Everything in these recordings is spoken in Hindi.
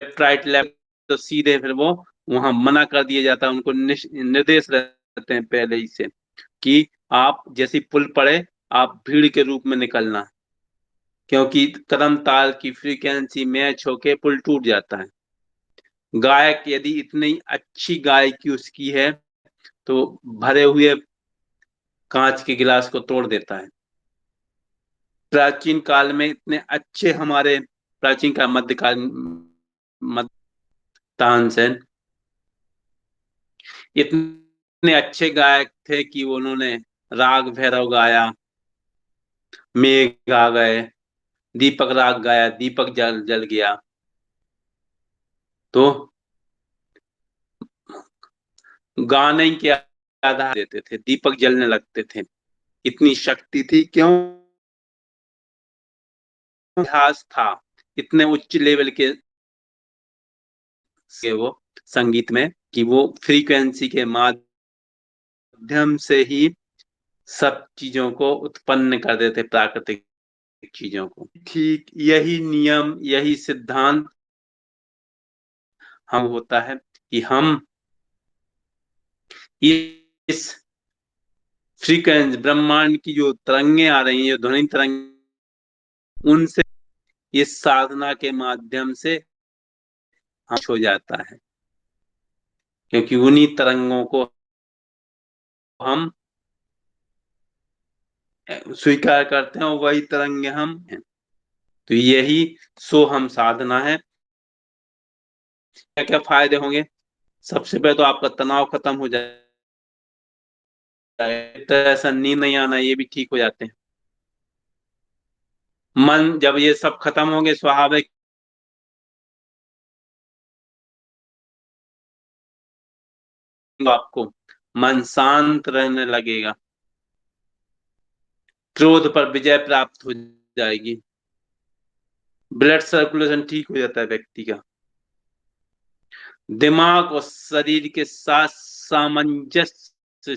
लेफ्ट राइट लेफ्ट, तो सीधे फिर वो वहां मना कर दिया जाता है। उनको निर्देश रहते हैं पहले ही से कि आप जैसी पुल पड़े आप भीड़ के रूप में निकलना, क्योंकि कदम ताल की फ्रीक्वेंसी मैच होके पुल टूट जाता है। गायक यदि इतनी अच्छी गायकी उसकी है तो भरे हुए कांच के गिलास को तोड़ देता है। प्राचीन काल में इतने अच्छे हमारे प्राचीन काल मध्यकाल मध्य तानसेन इतने अच्छे गायक थे कि उन्होंने राग भैरव गाया, मेघ आ गए, दीपक राग गाया, दीपक जल जल गया। तो गाने के आधार देते थे, दीपक जलने लगते थे, इतनी शक्ति थी। क्यों? इतिहास था, इतने उच्च लेवल के वो संगीत में कि वो फ्रीक्वेंसी के माध्यम से ही सब चीजों को उत्पन्न कर देते, प्राकृतिक चीजों को। ठीक यही नियम, यही सिद्धांत हम होता है कि हम इस फ्रीक्वेंसी ब्रह्मांड की जो तरंगे आ रही हैं, जो ध्वनि तरंग, उनसे इस साधना के माध्यम से हम हो जाता है, क्योंकि उन्हीं तरंगों को हम स्वीकार करते हैं और वही तरंगे हम हैं। तो यही सो हम साधना है। क्या क्या फायदे होंगे? सबसे पहले तो आपका तनाव खत्म हो जाएगा, ऐसा नींद नहीं आना ये भी ठीक हो जाते हैं। मन जब ये सब खत्म होंगे स्वाभाविक आपको मन शांत रहने लगेगा, क्रोध पर विजय प्राप्त हो जाएगी, ब्लड सर्कुलेशन ठीक हो जाता है व्यक्ति का, दिमाग और शरीर के साथ सामंजस्य,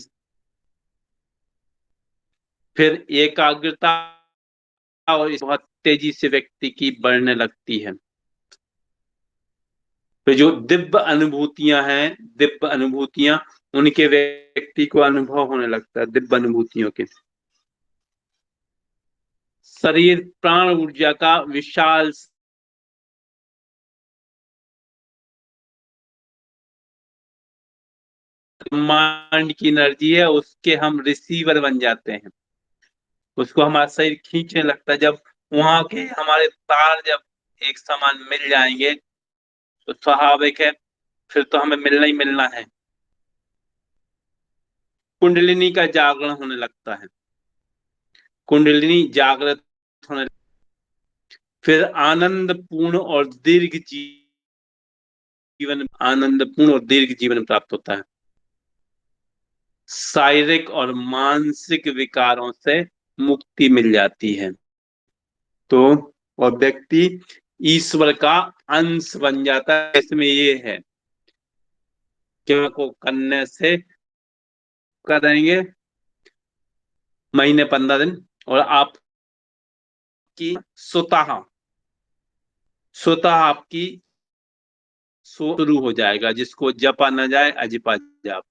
फिर एकाग्रता और बहुत तेजी से व्यक्ति की बढ़ने लगती है। फिर जो दिव्य अनुभूतियां हैं, दिव्य अनुभूतियां उनके व्यक्ति को अनुभव होने लगता है, दिव्य अनुभूतियों के। शरीर प्राण ऊर्जा का विशाल ब्रह्मांड की एनर्जी है, उसके हम रिसीवर बन जाते हैं। उसको हमारा शरीर खींचने लगता है। जब वहां के हमारे तार जब एक समान मिल जाएंगे तो स्वाभाविक है फिर तो हमें मिलना ही मिलना है। कुंडलिनी का जागरण होने लगता है, कुंडलिनी जागृत होने, फिर आनंद पूर्ण और दीर्घ जीवन, आनंद पूर्ण और दीर्घ जीवन प्राप्त होता है। शारीरिक और मानसिक विकारों से मुक्ति मिल जाती है। तो और व्यक्ति ईश्वर का अंश बन जाता है। इसमें ये है कि को करने से करेंगे महीने 15 दिन, और आपकी स्वतः स्वतः आपकी शुरू हो जाएगा, जिसको जपा न जाए अजपा जाप।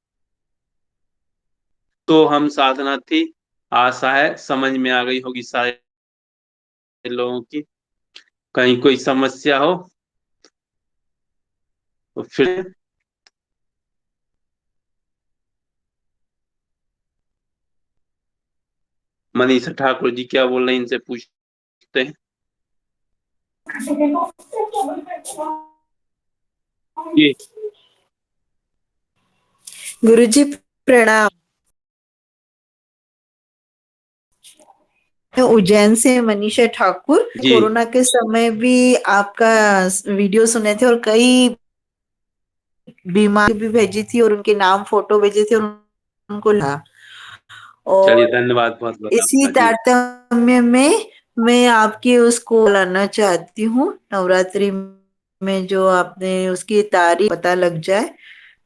तो हम साधना थी, आशा है समझ में आ गई होगी सारे लोगों की। कहीं कोई समस्या हो तो फिर मनीषा ठाकुर जी क्या बोल रहे हैं, इनसे पूछते हैं। जी गुरुजी प्रणाम। मैं उज्जैन से मनीषा ठाकुर। जी कोरोना के समय भी आपका वीडियो सुने थे और कई बीमार भी भेजी थी और उनके नाम फोटो भेजे थे और उनको ला। चलिए, और धन्यवाद बहुत बहुत इसी आपका। जी तारतम्य में मैं आपकी उसको लाना चाहती हूँ नवरात्रि में, जो आपने उसकी तारीख पता लग जाए।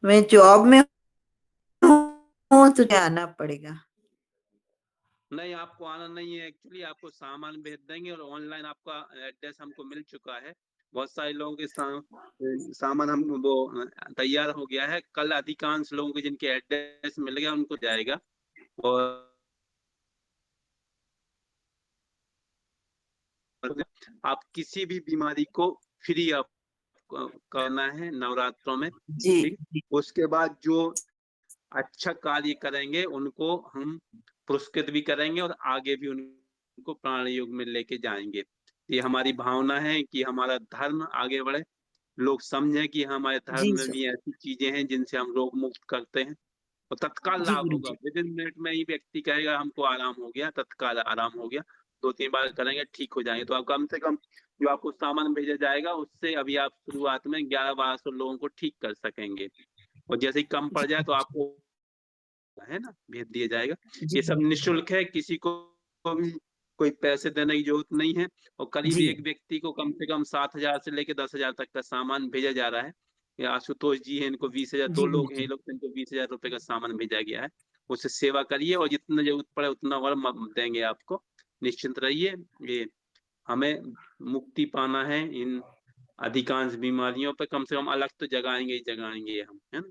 मैं जॉब में हूँ तो आना पड़ेगा। नहीं, आपको आना नहीं है एक्चुअली, आपको सामान भेज देंगे और ऑनलाइन आपका एड्रेस हमको मिल चुका है। बहुत सारे लोगों के सामान हम वो तैयार हो गया है। कल अधिकांश लोगों के जिनके एड्रेस मिल गया उनको जाएगा। और आप किसी भी बीमारी को फ्री आप करना है नवरात्रों में। जी ठीक। उसके बाद जो अच्छा कार्य करेंगे उनको हम पुरस्कृत भी करेंगे और आगे भी उनको प्राण योग में लेके जाएंगे। ये हमारी भावना है कि हमारा धर्म आगे बढ़े, लोग समझें कि हमारे धर्म जी में सर। भी ऐसी चीजें हैं जिनसे हम रोग मुक्त करते हैं। और तत्काल जी लाभ गुरु होगा, जी। विद इन मिनट में ही व्यक्ति कहेगा हमको आराम हो गया, तत्काल आराम हो गया। 2-3 बार करेंगे ठीक हो जाएंगे। तो आप कम से कम जो आपको सामान भेजा जाएगा उससे अभी आप शुरुआत में 1100-1200 लोगों को ठीक कर सकेंगे। और जैसे ही कम पड़ जी जाए तो आपको है ना भेज दिया जाएगा। जी ये सब निःशुल्क है, किसी को भी कोई पैसे देने की जरूरत नहीं है। और करीब जी एक व्यक्ति को कम से कम 7,000 से लेकर 10,000 तक का सामान भेजा जा रहा है। या आशुतोष जी हैं, इनको 20,000, दो जी गुरु लोग हैं ये जी। लोग, इनको 20,000 रुपए का सामान भेजा गया है। उससे सेवा करिए और जितना जरूरत पड़े उतना और देंगे आपको। निश्चिंत रहिए। ये हमें मुक्ति पाना है इन अधिकांश बीमारियों पे, कम से कम अलग तो जगाएंगे ही जगाएंगे हम, है ना।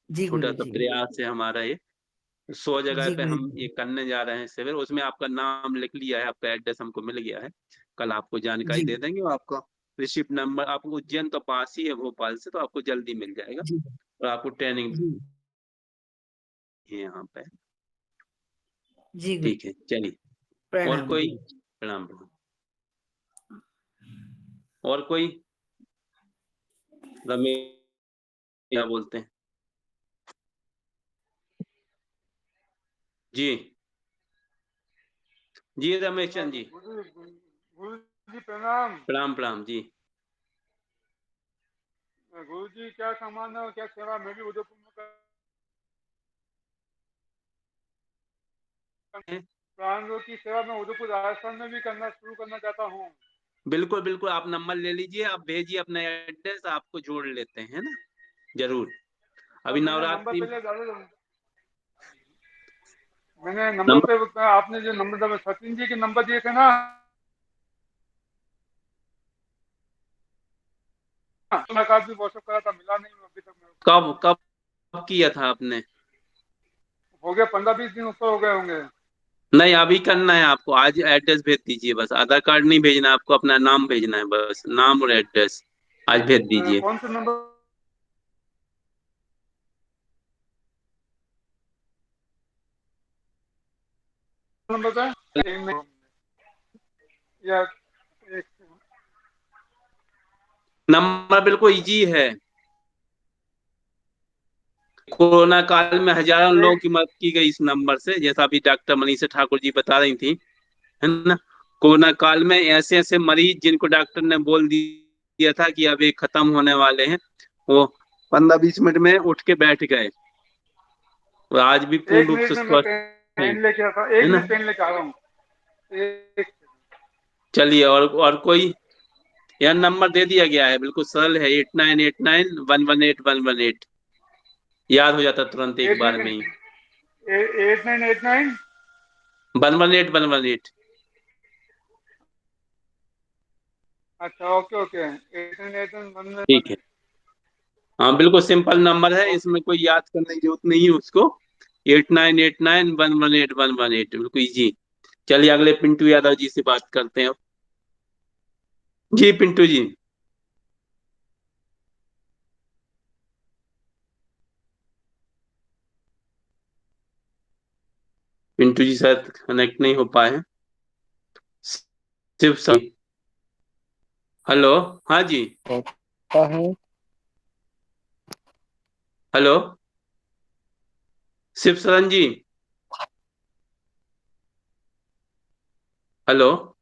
जी छोटा गुरु सा जी। प्रयास है हमारा ये। 100 जगह जी पे गुरु हम जी। ये करने जा रहे हैं शिविर। उसमें आपका नाम लिख लिया है, आपका एड्रेस हमको मिल गया है। कल आपको जानकारी जी दे देंगे और आपका रिसिप्ट नंबर, आपको उज्जैन तो पास ही है भोपाल से, तो आपको जल्दी मिल जाएगा। जी और आपको ट्रेनिंग जी। है यहाँ पे। जी गुरु। ठीक है, चलिए। और प्रणाम कोई? गुरु। प्रणाम प्रणाम। और कोई? रमेश क्या बोलते हैं? जी जी रमेश चंद जी। गुरु गुरु जी प्रणाम। प्रणाम प्रणाम जी। गुरु जी क्या सामान है और क्या सेवा, मैं भी उदयपुर में प्राण रोग की सेवा मैं उदयपुर राजस्थान में भी करना शुरू करना चाहता हूँ। बिल्कुल बिल्कुल, आप नंबर ले लीजिए, आप भेजिए अपना एड्रेस, आपको जोड़ लेते हैं, है ना। जरूर। अब अभी मैंने नंबर नवरात्रि पहले डाले, मैंने नंबर नंबर पे आपने जो नंबर डाले सचिन जी के नंबर दिए थे ना, मुलाकात भी व्हाट्सएप करा था, मिला नहीं अभी तक मेरे को। कब कब किया था आपने? हो गया 15-20 दिन ऊपर हो गए होंगे। नहीं, अभी करना है आपको। आज एड्रेस भेज दीजिए बस, आधार कार्ड नहीं भेजना आपको, अपना नाम भेजना है बस, नाम और एड्रेस आज भेज दीजिए। कौन सा नंबर नंबर था या एक नंबर बिल्कुल इजी है। कोरोना काल में हजारों लोगों एक की मदद की गई इस नंबर से, जैसा अभी डॉक्टर मनीषा ठाकुर जी बता रही थी, है ना। कोरोना काल में ऐसे ऐसे मरीज जिनको डॉक्टर ने बोल दिया था कि अब ये खत्म होने वाले हैं, वो 15-20 मिनट में उठ के बैठ गए और आज भी पूर्ण एक रूप मिनट से में मैं स्वस्थ हैं, पेन लेके आता हूँ, है एक ना। मिनट पेन लेके आ रहा हूँ। एक चलिए। और कोई? यह नंबर दे दिया गया है, बिल्कुल सरल है, 8989118118। याद हो जाता तुरंत एक एट बार नाइन में ही। 8989। 118118। अच्छा ओके ओके, 898911। ठीक है। हाँ बिल्कुल सिंपल नंबर है, इसमें कोई याद करने की जरूरत नहीं है उसको। 8989118118, बिल्कुल इजी। चलिए अगले पिंटू यादव जी से बात करते हैं। जी पिंटू जी। पिंटू जी शायद कनेक्ट नहीं हो पाए हैं। शिव सर। हेलो। हाँ जी। होता है। हेलो शिव सरन जी। हेलो।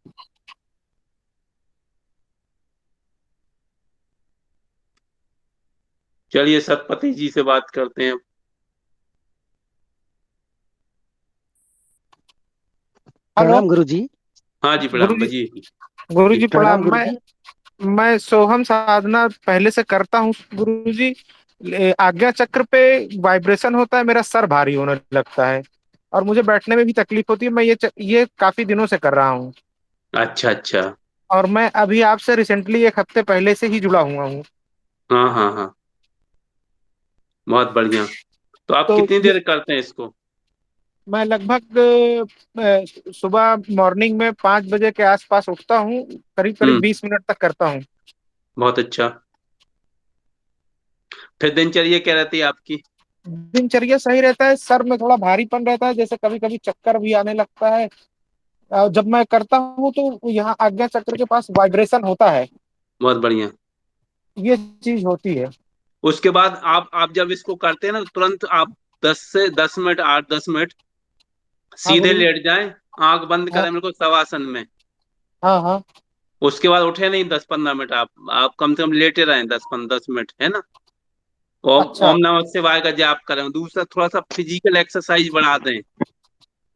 चलिए सतपति जी से बात करते हैं। हेलो प्रणाम गुरुजी। हाँ जी गुरु प्रणाम जी। जी। गुरु जी जी प्रणाम। प्रणाम मैं गुरुजी। मैं सोहम साधना पहले से करता हूँ गुरु जी। आज्ञा चक्र पे वाइब्रेशन होता है, मेरा सर भारी होने लगता है और मुझे बैठने में भी तकलीफ होती है। मैं ये काफी दिनों से कर रहा हूँ। अच्छा अच्छा। और मैं अभी आपसे रिसेंटली 1 हफ्ते पहले से ही जुड़ा हुआ हूँ। हाँ हाँ हाँ, बहुत बढ़िया। तो आप तो कितनी ये देर करते हैं इसको? मैं लगभग सुबह मॉर्निंग में 5 बजे के आसपास उठता हूँ, करीब करीब हम्म, 20 मिनट तक करता हूँ। बहुत अच्छा। फिर दिनचर्या क्या रहती है आपकी? दिनचर्या सही रहता है, सर में थोड़ा भारीपन रहता है, जैसे कभी कभी चक्कर भी आने लगता है। जब मैं करता हूँ तो यहाँ आज्ञा चक्र के पास वाइब्रेशन होता है, बहुत बढ़िया। ये चीज होती है। उसके बाद आप जब इसको करते हैं ना, तो तुरंत आप 10 से 10 मिनट, 8-10 मिनट हाँ सीधे गुरु जी। लेट जाएं, आंख बंद हाँ करें बिल्कुल शवासन में। हाँ हाँ। उसके बाद उठे नहीं 10-15 मिनट, आप कम से कम लेटे रहें 10-10 मिनट, है ना। ओम अच्छा। ओम नमः शिवाय का जाप करें। दूसरा, थोड़ा सा फिजिकल एक्सरसाइज बढ़ा दें।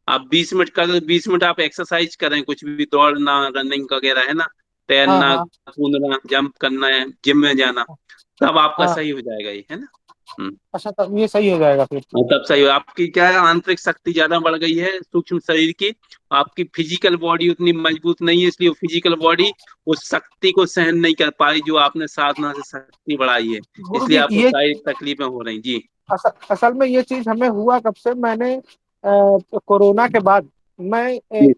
आप 20 मिनट कर दो, 20 मिनट आप एक्सरसाइज करें, कुछ भी दौड़ना, रनिंग वगैरह, है ना, हाँ तैरना, हाँ कूदना, जंप करना है, जिम में जाना, तब आपका हाँ। सही हो जाएगा ये, है ना। हम्म। अच्छा, तब ये सही हो जाएगा फिर। हाँ, तब सही हो। आपकी क्या है, आंतरिक शक्ति ज्यादा बढ़ गई है सूक्ष्म शरीर की। आपकी फिजिकल बॉडी उतनी मजबूत नहीं है, इसलिए फिजिकल बॉडी उस शक्ति को सहन नहीं कर पाई जो आपने साधना से शक्ति बढ़ाई है। गुरु इसलिए जी आपको ये शारीरिक तकलीफें हो रही जी। असल में ये चीज हमें हुआ कब से, मैंने कोरोना के बाद मैं जी।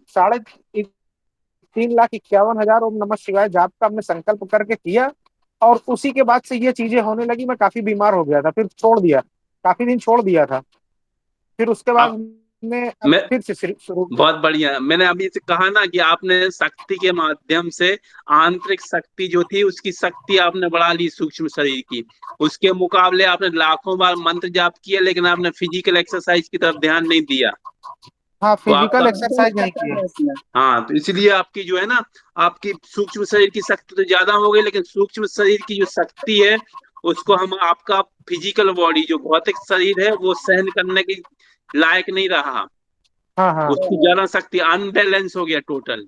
3,51,000 ओम नमः शिवाय जाप का हमने संकल्प करके किया, और उसी के बाद से ये चीजें होने लगी। मैं काफी बीमार हो गया था, फिर छोड़ दिया, काफी दिन छोड़ दिया था, फिर उसके बाद आप मैं अब मैं फिर से शुरू किया। बहुत बढ़िया। मैंने अभी से कहा ना कि आपने शक्ति के माध्यम से आंतरिक शक्ति जो थी उसकी शक्ति आपने बढ़ा ली सूक्ष्म शरीर की। उसके मुकाबले आपने लाखों बार मंत्र जाप किया, लेकिन आपने फिजिकल एक्सरसाइज की तरफ ध्यान नहीं दिया। हाँ, तो आपका, फिजिकल एक्सरसाइज नहीं किए। हाँ, तो इसलिए आपकी जो है ना, आपकी सूक्ष्म शरीर की शक्ति तो ज्यादा हो गई, लेकिन सूक्ष्म शरीर की जो शक्ति है उसको हम, आपका फिजिकल बॉडी जो भौतिक शरीर है वो सहन करने के लायक नहीं रहा। हाँ हाँ उसकी ज्यादा शक्ति, अनबैलेंस हो गया टोटल।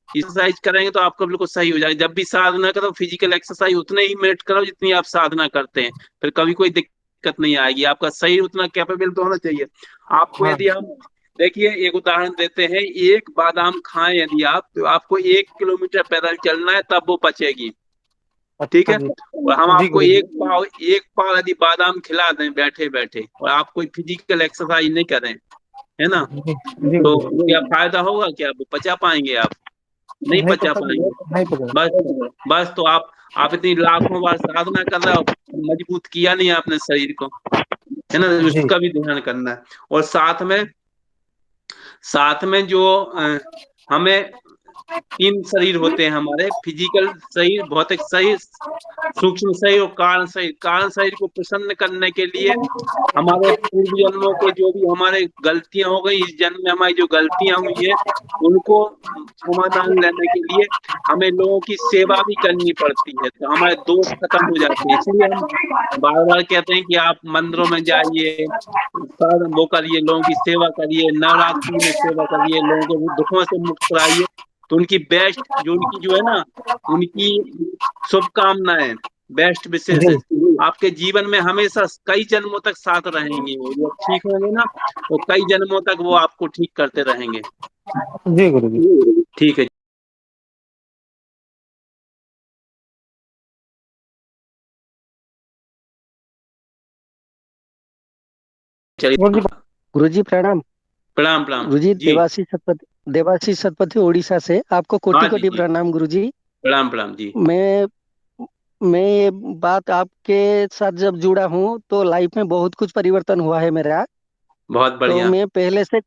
एक्सरसाइज करेंगे तो आपका बिल्कुल सही हो जाएगा। जब भी साधना करो, फिजिकल एक्सरसाइज उतने ही मिनट करो जितनी आप साधना करते हैं, फिर कभी कोई दिक्कत नहीं आएगी। आपका शरीर उतना कैपेबल तो होना चाहिए। आपको हाँ। यदि हम देखिए, एक उदाहरण देते हैं, एक बादाम खाएं यदि आप, तो आपको 1 किलोमीटर पैदल चलना है तब वो पचेगी। ठीक अच्छा है। जी। और हम जी आपको गुरु जी। एक पाव यदि बादाम खिला दें बैठे बैठे, और आप कोई फिजिकल एक्सरसाइज नहीं करें, है ना, जी जी तो गुरु जी। क्या फायदा होगा? क्या वो पचा पाएंगे आप? नहीं नहीं पचा पता, पाएंगे। नहीं पता। बस, बस तो आप इतनी लाखों बार साधना कर रहे हो, मजबूत किया नहीं आपने शरीर को, है ना। जी। उसका भी ध्यान करना है। और साथ में जो हमें 3 शरीर होते हैं हमारे, फिजिकल शरीर, भौतिक शरीर, सूक्ष्म शरीर और कारण शरीर। कारण शरीर को प्रसन्न करने के लिए हमारे पूर्व जन्मों के जो भी हमारे गलतियां हो गई, इस जन्म में हमारी जो गलतियां हुई है उनको समाधान लेने के लिए हमें लोगों की सेवा भी करनी पड़ती है, तो हमारे दोष खत्म हो जाते हैं। इसलिए हम बार बार कहते हैं कि आप मंदिरों में जाइए, वो करिए, लोगों की सेवा करिए, नवरात्रि में सेवा करिए, लोगों को दुखों से मुक्त कराइए। तो उनकी बेस्ट जो, उनकी जो है ना, उनकी शुभकामनाएं, बेस्ट विशेष जी आपके जीवन में हमेशा कई जन्मों तक साथ रहेंगे। वो जब ठीक होंगे ना, तो कई जन्मों तक वो आपको ठीक करते रहेंगे। जी गुरु जी। ठीक है। गुरु जी, चलिए। गुरु जी प्रणाम। प्रणाम प्रणाम। गुरु जी, जी। देवाशीष सतपथी उड़ीसा से आपको कोटि हाँ जी कोटि जी। प्रणाम गुरु जी। प्रणाम प्रणाम जी। मैं मैं ये बात आपके साथ जब जुड़ा हूँ तो लाइफ में बहुत कुछ परिवर्तन हुआ है मेरा। बहुत तो बढ़िया। मैं पहले से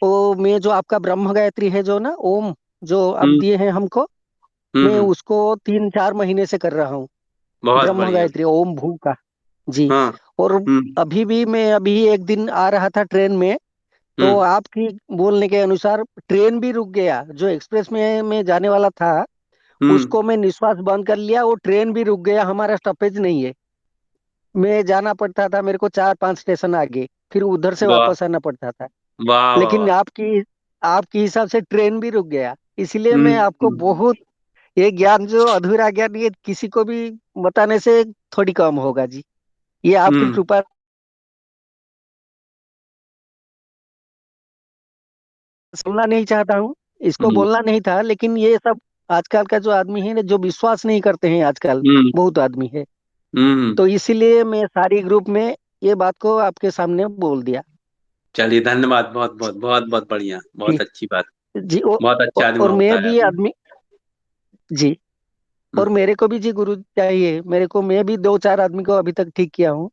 वो मैं जो आपका ब्रह्म गायत्री है जो ना ओम, जो आप हम्म दिए हैं हमको, हम्म मैं हम्म, उसको 3-4 महीने से कर रहा हूँ। बहुत ब्रह्म बढ़िया। गायत्री ओम भू का। जी। हाँ। और हम्म अभी एक दिन आ रहा था ट्रेन में, तो हम्म आपकी बोलने के अनुसार ट्रेन भी रुक गया, जो एक्सप्रेस में मैं जाने वाला था हम्म। उसको मैं निश्वास बंद कर लिया, वो ट्रेन भी रुक गया, हमारा स्टॉपेज नहीं है। मैं जाना पड़ता था, मेरे को 4-5 स्टेशन आगे, फिर उधर से वाह वापस आना पड़ता था। वाह वाह लेकिन वाह। आपकी हिसाब से ट्रेन भी रुक गया, इसलिए मैं आपको हम्म। बहुत, ये ज्ञान जो अधूरा ज्ञान, ये किसी को भी बताने से थोड़ी कम होगा जी। ये आपकी हम्म। कृपा बोलना नहीं चाहता हूँ, इसको हम्म बोलना नहीं था, लेकिन ये सब आजकल का जो आदमी है ना, जो विश्वास नहीं करते हैं आजकल, हम्म बहुत आदमी है। हम्म। तो इसीलिए मैं सारी ग्रुप में ये बात को आपके सामने बोल दिया। चलिए धन्यवाद, बहुत बहुत बहुत बहुत बढ़िया, बहुत ठीक। अच्छी बात। जी बहुत अच्छा और अनुभव मैं बताया भी आपने। आदमी। जी। हम्म और मेरे को भी जी गुरु चाहिए मेरे को, मैं भी 2-4 आदमी को अभी तक ठीक किया हूँ,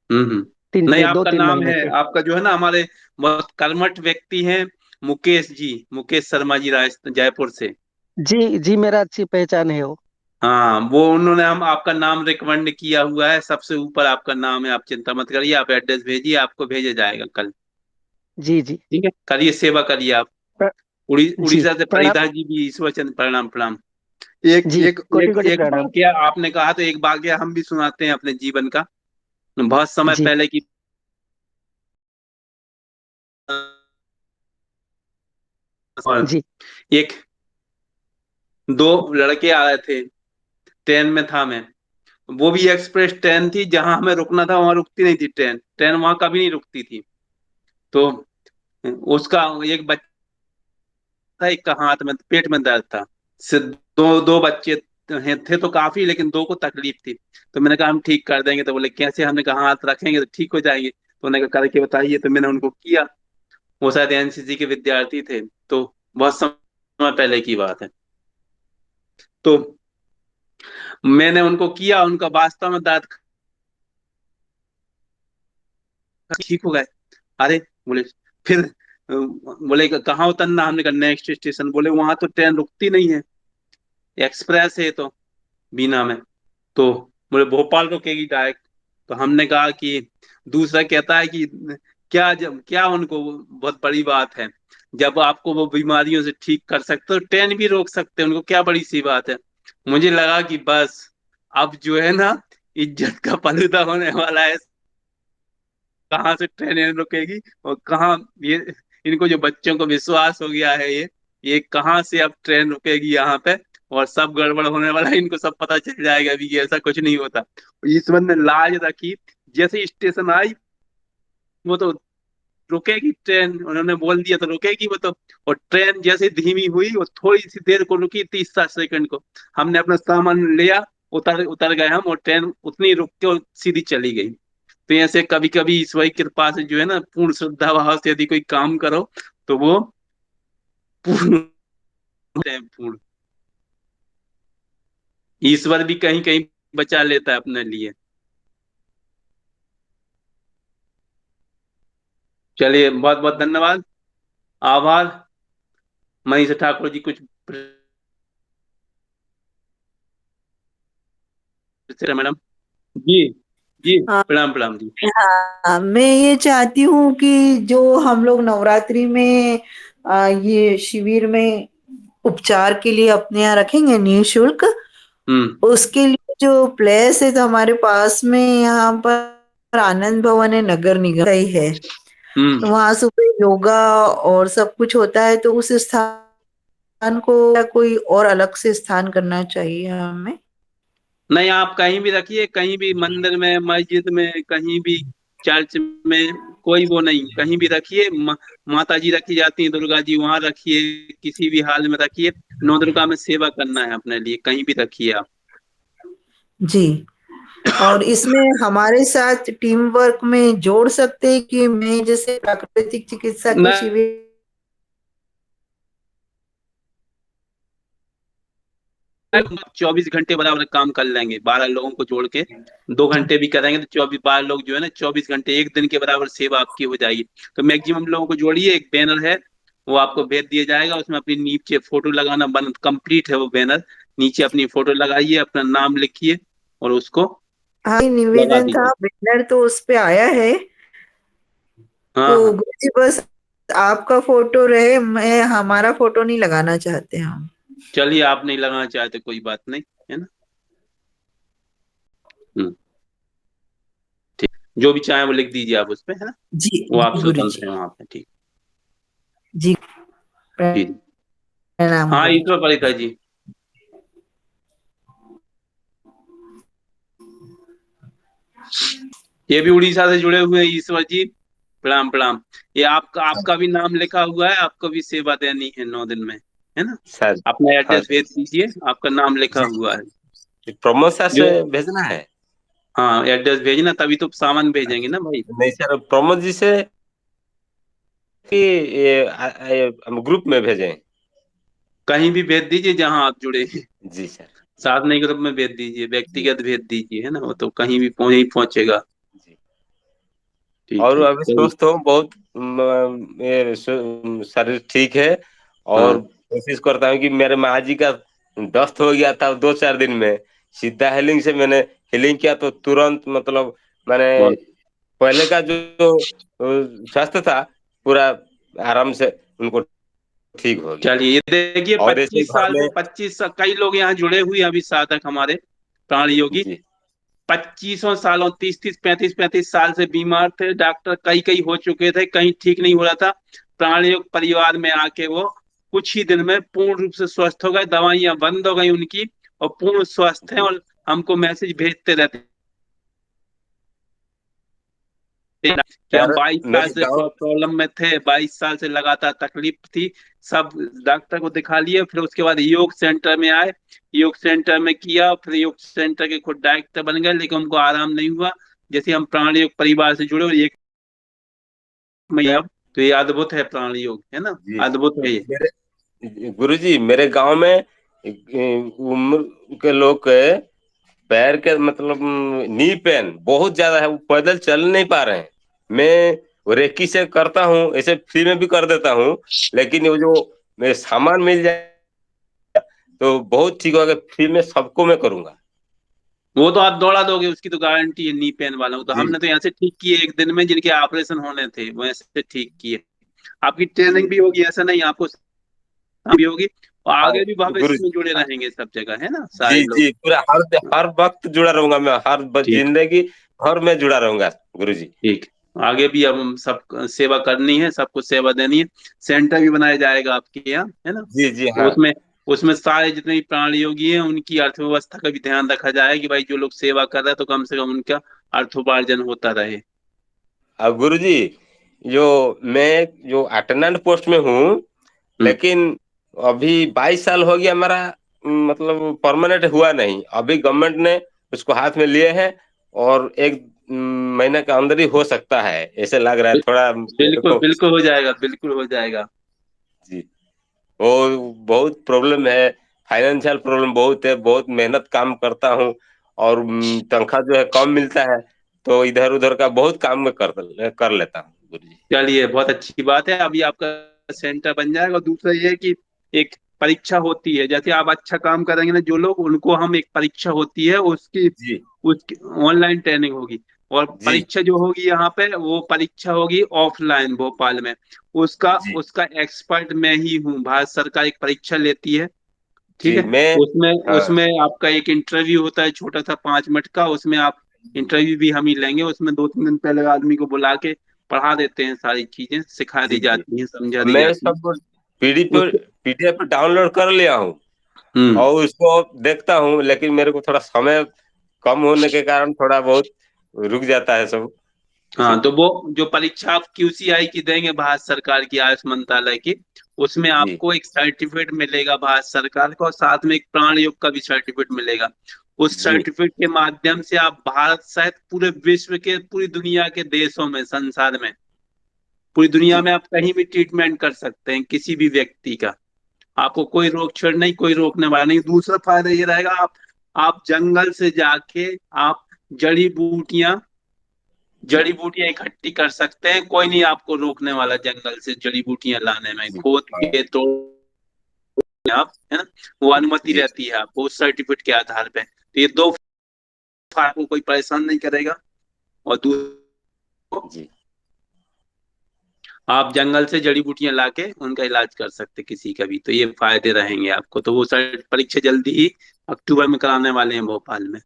नहीं, दो आपका तीन नाम महीने है, से। आपका जो है ना, हमारे बहुत कर्मठ व्यक्ति हैं, मुकेश जी, मुकेश शर्मा जी, जयपुर से। जी जी, मेरा अच्छी पहचान है वो। हाँ, वो उन्होंने हम आपका नाम रिकमेंड किया हुआ है, सबसे ऊपर आपका नाम है, आप चिंता मत करिए, आप एड्रेस भेजिए, आपको भेजा जाएगा कल। जी जी। ठीक है, करिए, सेवा करिए आप। प्र- जी उड़ीसा से प्रणाम। फरीदा जी भी, ईश्वर चंद्र, प्रणाम प्रणाम। एक जी एक कोटि एक कोटि एक प्रणाम। वाक्य आपने कहा, तो एक वाक्य हम भी सुनाते हैं अपने जीवन का, बहुत समय जी पहले की। जी एक दो लड़के आ रहे थे, ट्रेन में था मैं, वो भी एक्सप्रेस ट्रेन थी, जहां हमें रुकना था वहां रुकती नहीं थी ट्रेन, ट्रेन वहां कभी नहीं रुकती थी। तो उसका एक बच्चा था, एक का हाथ में पेट में दर्द था, से दो दो बच्चे थे तो काफी, लेकिन दो को तकलीफ थी। तो मैंने कहा हम ठीक कर देंगे, तो बोले कैसे, हमने कहा हाथ रखेंगे तो ठीक हो जाएंगे, तो उन्होंने कहा करके बताइए, तो मैंने उनको किया। वो शायद एनसीसी के विद्यार्थी थे, तो बहुत समय पहले की बात है। तो मैंने उनको किया, उनका वास्तव में दर्द ठीक हो गए। अरे, बोले फिर बोले कहाँ उतरना, हमने कहा नेक्स्ट स्टेशन, बोले वहां तो ट्रेन रुकती नहीं है, एक्सप्रेस है तो, बीना में, तो बोले भोपाल रुकेगी डायरेक्ट। तो हमने कहा कि, दूसरा कहता है कि क्या, जब क्या उनको बहुत बड़ी बात है, जब आपको वो बीमारियों से ठीक कर सकते हो, ट्रेन भी रोक सकते हैं, उनको क्या बड़ी सी बात है। मुझे लगा कि बस, अब जो है ना, इज्जत का पलूदा होने वाला है, कहाँ से ट्रेन रुकेगी, और कहाँ ये, इनको जो बच्चों को विश्वास हो गया है, ये कहाँ से अब ट्रेन रुकेगी यहाँ पे, और सब गड़बड़ होने वाला है, इनको सब पता चल जाएगा अभी कि ऐसा कुछ नहीं होता। ईश्वर ने लाज रखी, जैसे स्टेशन आई, वो तो रुकेगी ट्रेन, उन्होंने बोल दिया तो रुकेगी वो तो। और ट्रेन जैसे धीमी हुई, वो थोड़ी सी देर को रुकी, 30-60 सेकंड को, हमने अपना सामान लिया, उतर उतर गए हम, और ट्रेन उतनी रुक के और सीधी चली गई। तो ऐसे कभी कभी ईश्वरी कृपा से जो है ना, पूर्ण श्रद्धा भाव से यदि कोई काम करो, तो वो पूर्ण होते हैं, पूर्ण। ईश्वर भी कहीं कहीं बचा लेता है अपने लिए। चलिए, बहुत बहुत धन्यवाद, आभार। मनीषा ठाकुर जी कुछ, मैडम जी, जी हाँ प्रणाम प्रणाम जी। हाँ, मैं ये चाहती हूँ कि जो हम लोग नवरात्रि में ये शिविर में उपचार के लिए अपने यहाँ रखेंगे निःशुल्क, हम्म उसके लिए जो प्लेस है तो हमारे पास में यहाँ पर आनंद भवन है, नगर निगम का ही है। हम्म। तो वहां सुबह योगा और सब कुछ होता है, तो उस स्थान को या कोई और अलग से स्थान करना चाहिए हमें? नहीं, आप कहीं भी रखिए, कहीं भी, मंदिर में, मस्जिद में, कहीं भी, चर्च में, कोई वो नहीं, कहीं भी रखिए। माता जी रखी जाती हैं, दुर्गा जी, वहां रखिए, किसी भी हाल में रखिए। नौ दुर्गा में सेवा करना है अपने लिए, कहीं भी रखिए आप। जी। और इसमें हमारे साथ टीम वर्क में जोड़ सकते हैं कि मैं जैसे प्राकृतिक चिकित्सा के नहीं, शिविर 24 घंटे बराबर काम कर लेंगे, 12 लोगों को जोड़ के, 2 घंटे भी करेंगे तो 24, 12 लोग जो है ना, 24 घंटे, एक दिन के बराबर सेवा आपकी हो जाएगी। तो मैक्सिमम लोगों को जोड़िए, एक बैनर है, वो आपको भेज दिया जाएगा, उसमें अपनी नीचे फोटो लगाना बन कंप्लीट है वो बैनर, नीचे अपनी फोटो लगाइए, अपना नाम लिखिए, और उसको हाँ लगा निवेदन था, दीजिए। बैनर तो उस पे आया है। हाँ तो हाँ। गुरुजी बस आपका फोटो रहे, मैं हमारा फोटो नहीं लगाना चाहते हम। चलिए, आप नहीं लगाना चाहते, कोई बात नहीं, है ना। हम्म, ठीक, जो भी चाहे वो लिख दीजिए आप उस पे, है ना, जी वो आप जी गुरुजी। स्वतंत्र हैं वहां पे, ठीक। जी जी जी। प्रणाम हाँ, गुरुजी। ईश्वर परिकर जी, ये भी उड़ीसा से जुड़े हुए हैं, ईश्वर जी। प्रणाम प्रणाम। ये आपका भी नाम लिखा हुआ है, आपको भी सेवा देनी है 9 दिन में, है ना? सर। अपना हाँ एड्रेस भेज दीजिए, आपका नाम लिखा हुआ है। प्रमोद सर जो से भेजना है। हाँ, एड्रेस भेजना, तभी तो सामान भेजेंगे ना भाई। नहीं सर, प्रमोद जी से कि ग्रुप में भेजें। कहीं भी भेज दीजिए जहां आप जुड़े हैं। जी सर। साथ नहीं, ग्रुप में भेज दीजिए, जी व्यक्तिगत भेज दीजिए, है ना? वो तो कहीं भी यहीं पहुंचेगा। जी। ठीक और है, अभी चलिए। स्वस्थ हूँ बहुत, शरीर ठीक है। और हाँ, कोशिश करता हूँ कि मेरे माँ जी का दस्त हो गया था 2-4 दिन में, सीधा हीलिंग से मैंने हीलिंग किया तो तुरंत मतलब मैंने बहुत। पहले का जो स्वास्थ्य था पूरा आराम से उनको ठीक हो गया। चलिए, ये देखिए, और ऐसे 25 घर साल में। से 25 कई लोग यहाँ जुड़े हुए हैं अभी साधक हमारे प्राण योगी। जी 25 सालों, 30-30, 35-35 साल से बीमार थे, डॉक्टर कई कई हो चुके थे, कहीं ठीक नहीं हो रहा था। प्राण योग परिवार में आके वो कुछ ही दिन में पूर्ण रूप से स्वस्थ हो गए, दवाइयां बंद हो गई उनकी, और पूर्ण स्वस्थ हैं, जी। और हमको मैसेज भेजते रहते कि हम यार 22 साल मेरे से गांव। प्रॉब्लम में थे, 22 साल से लगातार तकलीफ थी। सब डॉक्टर को दिखा लिए, फिर उसके बाद योग सेंटर में आए, योग सेंटर में किया, फिर योग सेंटर के खुद डायरेक्टर बन गए, लेकिन उनको आराम नहीं हुआ। जैसे हम प्राण योग परिवार से जुड़े, और एक में अब तो ये अद्भुत है, प्राण योग, है ना? जी अद्भुत है ये। मेरे गुरुजी, मेरे गांव में उम्र के लोग के पैर के मतलब नी पेन बहुत ज्यादा है, वो पैदल चल नहीं पा रहे हैं। मैं वो रेकी से करता हूँ, ऐसे फ्री में भी कर देता हूँ, लेकिन वो जो मेरे सामान मिल जाए तो बहुत ठीक होगा। फ्री में सबको मैं करूंगा। वो तो आप दौड़ा दोगे, उसकी तो गारंटी है, नी पेन वालों को तो जी हमने तो यहाँ से ठीक किए, एक दिन में जिनके ऑपरेशन होने थे वो ऐसे ठीक किए। आपकी जी। ट्रेनिंग भी होगी, ऐसा नहीं आपको भी होगी, और हाँ आगे भी गुरु भविष्य में जी। जुड़े हाँ, रहेंगे सब जगह, है ना, सारे जी लोग। जी, पूरा हर वक्त जुड़ा रहूंगा मैं, हर ठीक, जिंदगी भर में जुड़ा रहूंगा गुरु जी। ठीक। आगे भी अब हम सब सेवा करनी है, सबको सेवा देनी है। सेंटर भी बनाया जाएगा आपके यहाँ, है ना? जी जी। तो हाँ। उसमें उसमें सारे जितने भी प्राण योगी हैं उनकी अर्थव्यवस्था का भी ध्यान रखा जाए, कि भाई जो लोग सेवा कर रहे हैं तो कम से कम उनका अर्थोपार्जन होता रहे। अब गुरु जी, जो मैं जो अटेंडेंट पोस्ट में हूँ, हम्म। लेकिन अभी 22 साल हो गया हमारा, मतलब परमानेंट हुआ नहीं। अभी गवर्नमेंट ने उसको हाथ में लिए हैं, और एक महीने के अंदर ही हो सकता है, ऐसे लग रहा है थोड़ा मेरे बिल्कुल को। बिल्कुल हो जाएगा, बिल्कुल हो जाएगा। जी। वो बहुत प्रॉब्लम है, फाइनेंशियल प्रॉब्लम बहुत है, बहुत मेहनत काम करता हूँ, और तनख्वाह जो है कम मिलता है, तो इधर उधर का बहुत काम मैं कर लेता हूँ गुरु जी। चलिए, बहुत अच्छी बात है, अभी आपका सेंटर बन जाएगा। और दूसरा ये है कि एक परीक्षा होती है, जैसे आप अच्छा काम करेंगे ना, जो लोग, उनको हम, एक परीक्षा होती है उसकी, जी उसकी ऑनलाइन ट्रेनिंग होगी। और जी परीक्षा जो होगी यहाँ पे, वो परीक्षा होगी ऑफलाइन भोपाल में। उसका जी उसका एक्सपर्ट मैं ही हूँ। भारत सरकार एक परीक्षा लेती है, ठीक जी। है? मैं। उसमें हाँ। उसमें आपका एक इंटरव्यू होता है, छोटा सा 5 मिनट का, उसमें आप इंटरव्यू भी हम ही लेंगे। उसमें 2-3 दिन पहले आदमी को बुला के पढ़ा देते हैं, सारी चीजें सिखा दी जी जी। जाती हैं, समझा दी मैं जाती हैं। सब पीडी पे उसको पीडीएफ पे डाउनलोड कर लिया हूँ, हम्म। और उसको देखता हूँ, लेकिन मेरे को थोड़ा समय कम होने के कारण थोड़ा बहुत रुक जाता है सब। हाँ, इसी। तो वो जो परीक्षा आप QCI की देंगे, भारत सरकार की, आयुष मंत्रालय की, उसमें जी आपको एक सर्टिफिकेट मिलेगा भारत सरकार का, और साथ में एक प्राण योग का भी सर्टिफिकेट मिलेगा। उस जी सर्टिफिकेट के माध्यम से आप भारत सहित पूरे विश्व के, पूरी दुनिया के देशों में, संसार में, पूरी दुनिया जी में आप कहीं भी ट्रीटमेंट कर सकते हैं किसी भी व्यक्ति का। आपको कोई रोक छेड़ नहीं, कोई रोकने वाला नहीं। दूसरा फायदा ये रहेगा, आप जंगल से जाके आप जड़ी बूटियां जड़ी बूटियां इकट्ठी कर सकते हैं, कोई नहीं आपको रोकने वाला जंगल से जड़ी बूटियां लाने में, जी। खोद हाँ। के तोड़ आप, है ना? वो अनुमति जी रहती है आपको उस सर्टिफिकेट के आधार पे। तो ये दो, आपको कोई परेशान नहीं करेगा। और दूसरा, जी आप जंगल से जड़ी बूटियां लाके उनका इलाज कर सकते किसी का भी, तो ये फायदे रहेंगे आपको। तो वो सर परीक्षा जल्दी ही अक्टूबर में कराने वाले हैं भोपाल में।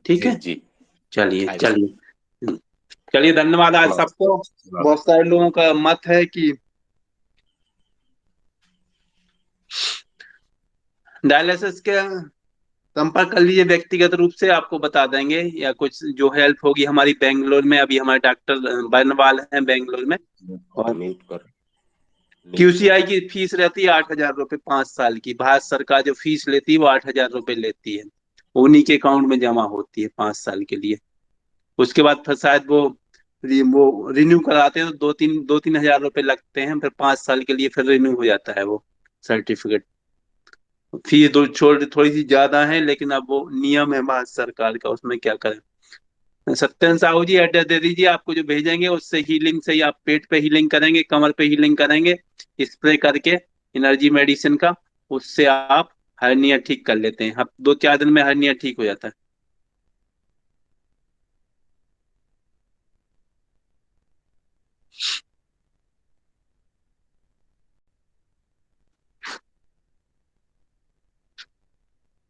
ठीक जी है, जी। चलिए अच्छा। चलिए। चलिए, धन्यवाद आज सबको। बहुत सारे लोगों का मत है कि डायलिसिस के संपर्क कर लीजिए व्यक्तिगत रूप से, आपको बता देंगे, या कुछ जो हेल्प होगी हमारी बेंगलोर में, अभी हमारे डॉक्टर बनवाल हैं बेंगलोर में। और म्यूट कर म्यूट कर। क्यूसीआई की फीस रहती है 8,000 रुपये 5 साल की। भारत सरकार जो फीस लेती है वो 8,000 रुपये लेती है, उन्हीं के अकाउंट में जमा होती है 5 साल के लिए। उसके बाद फिर शायद वो रिन्यू कराते हैं तो 2-3 हजार रुपये लगते हैं, फिर 5 साल के लिए फिर रिन्यू हो जाता है वो सर्टिफिकेट। फीस दो छोड़ थोड़ी सी ज्यादा है, लेकिन अब वो नियम है भारत सरकार का, उसमें क्या करें। सत्येंद्र साहू जी एड्रेस दे दीजिए, आपको जो भेजेंगे उससे हीलिंग से ही, आप पेट पे हीलिंग करेंगे, कमर पे हीलिंग करेंगे स्प्रे करके एनर्जी मेडिसिन का, उससे आप हर्निया ठीक कर लेते हैं। अब 2-4 दिन में हर्निया ठीक हो जाता है।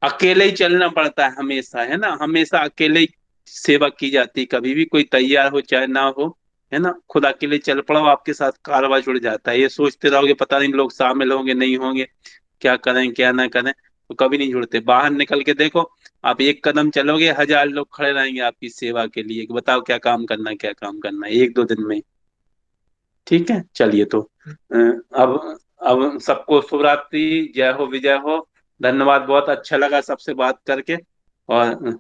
अकेले ही चलना पड़ता है हमेशा, है ना, हमेशा अकेले ही सेवा की जाती है, कभी भी कोई तैयार हो चाहे ना हो, है ना, खुद अकेले चल पड़ो, आपके साथ कारवा जुड़ जाता है। ये सोचते रहोगे पता नहीं लोग शामिल होंगे नहीं होंगे, क्या करें क्या ना करें, तो कभी नहीं जुड़ते। बाहर निकल के देखो, आप एक कदम चलोगे 1,000 लोग खड़े रहेंगे आपकी सेवा के लिए कि बताओ क्या काम करना है, क्या काम करना है, 1-2 दिन में। ठीक है, चलिए तो अब सबको शुभ रात्रि, जय हो विजय हो। धन्यवाद, बहुत अच्छा लगा सबसे बात करके। और